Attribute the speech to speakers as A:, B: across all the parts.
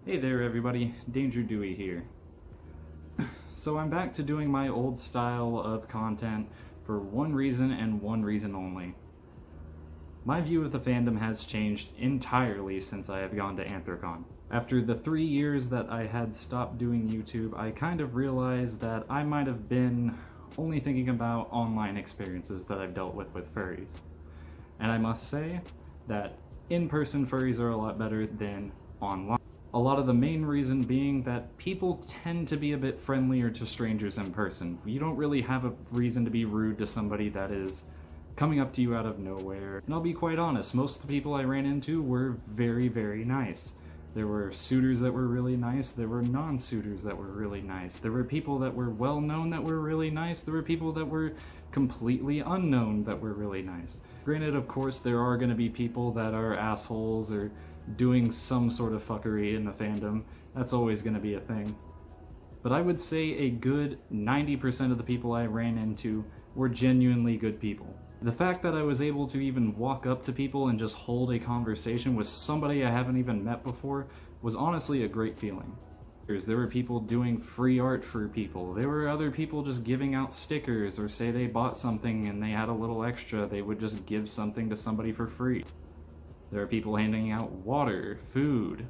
A: Hey there everybody, Danger Dewey here. So I'm back to doing my old style of content for one reason and one reason only. My view of the fandom has changed entirely since I have gone to Anthrocon. After the 3 years that I had stopped doing YouTube, I kind of realized that I might have been only thinking about online experiences that I've dealt with furries. And I must say that in-person furries are a lot better than online. A lot of the main reason being that people tend to be a bit friendlier to strangers in person. You don't really have a reason to be rude to somebody that is coming up to you out of nowhere. And I'll be quite honest, most of the people I ran into were very, very nice. There were suitors that were really nice, there were non-suitors that were really nice, there were people that were well-known that were really nice, there were people that were completely unknown that were really nice. Granted, of course, there are going to be people that are assholes or doing some sort of fuckery in the fandom. That's always going to be a thing. But I would say a good 90% of the people I ran into were genuinely good people. The fact that I was able to even walk up to people and just hold a conversation with somebody I haven't even met before was honestly a great feeling. There were people doing free art for people. There were other people just giving out stickers, or say they bought something and they had a little extra, they would just give something to somebody for free. There are people handing out water, food,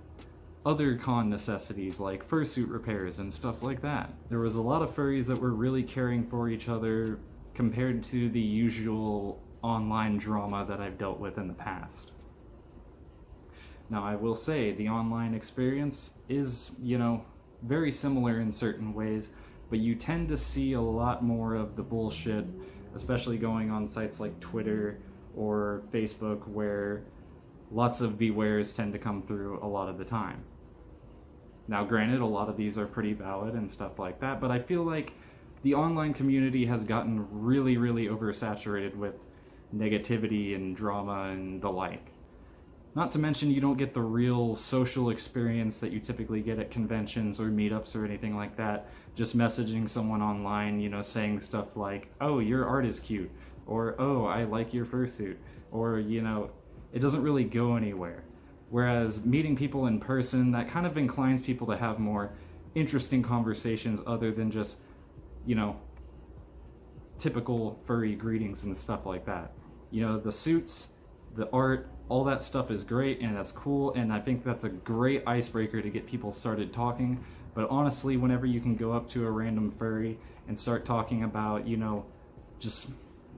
A: other con necessities like fursuit repairs and stuff like that. There was a lot of furries that were really caring for each other compared to the usual online drama that I've dealt with in the past. Now, I will say the online experience is, very similar in certain ways, but you tend to see a lot more of the bullshit, especially going on sites like Twitter or Facebook, where lots of bewares tend to come through a lot of the time. Now, granted, a lot of these are pretty valid and stuff like that, but I feel like the online community has gotten really, really oversaturated with negativity and drama and the like. Not to mention, you don't get the real social experience that you typically get at conventions or meetups or anything like that. Just messaging someone online, saying stuff like, oh, your art is cute, or oh, I like your fursuit, or, it doesn't really go anywhere. Whereas meeting people in person, that kind of inclines people to have more interesting conversations other than just, typical furry greetings and stuff like that. The suits, the art, all that stuff is great and that's cool, and I think that's a great icebreaker to get people started talking. But honestly, whenever you can go up to a random furry and start talking about, just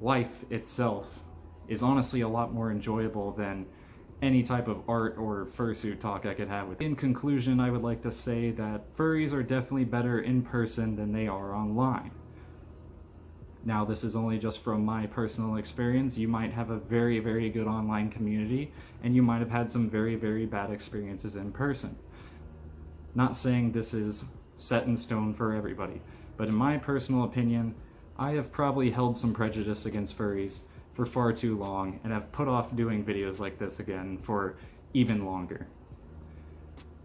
A: life itself, is honestly a lot more enjoyable than any type of art or fursuit talk I could have with. In conclusion, I would like to say that furries are definitely better in person than they are online. Now, this is only just from my personal experience. You might have a very, very good online community, and you might have had some very, very bad experiences in person. Not saying this is set in stone for everybody, but in my personal opinion, I have probably held some prejudice against furries for far too long, and have put off doing videos like this again for even longer.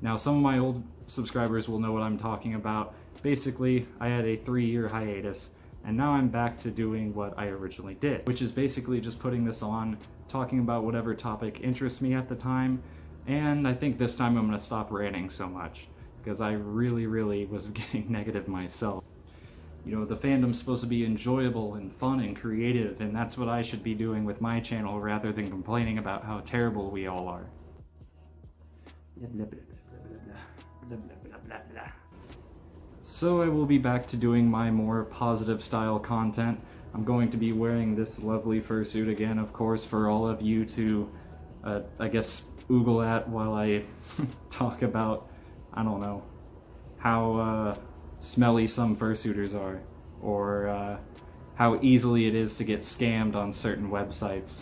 A: Now, some of my old subscribers will know what I'm talking about. Basically, I had a 3-year hiatus, and now I'm back to doing what I originally did, which is basically just putting this on, talking about whatever topic interests me at the time, and I think this time I'm going to stop ranting so much, because I really, really was getting negative myself. The fandom's supposed to be enjoyable and fun and creative, and that's what I should be doing with my channel rather than complaining about how terrible we all are. So I will be back to doing my more positive style content. I'm going to be wearing this lovely fursuit again, of course, for all of you to, I guess, oogle at while I talk about, I don't know, how smelly some fursuiters are, or how easily it is to get scammed on certain websites.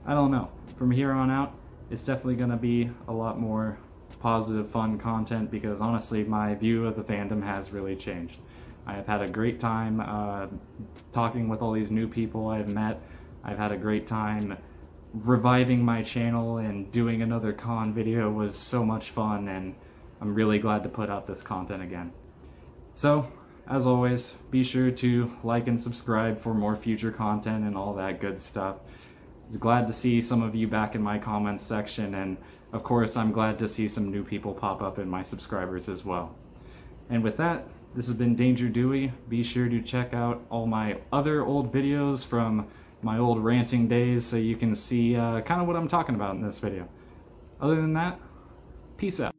A: I don't know. From here on out, it's definitely going to be a lot more positive, fun content, because honestly, my view of the fandom has really changed. I have had a great time talking with all these new people I've met. I've had a great time reviving my channel, and doing another con video was so much fun, and I'm really glad to put out this content again. So, as always, be sure to like and subscribe for more future content and all that good stuff. It's glad to see some of you back in my comments section, and of course, I'm glad to see some new people pop up in my subscribers as well. And with that, this has been Danger Dewey. Be sure to check out all my other old videos from my old ranting days so you can see kind of what I'm talking about in this video. Other than that, peace out.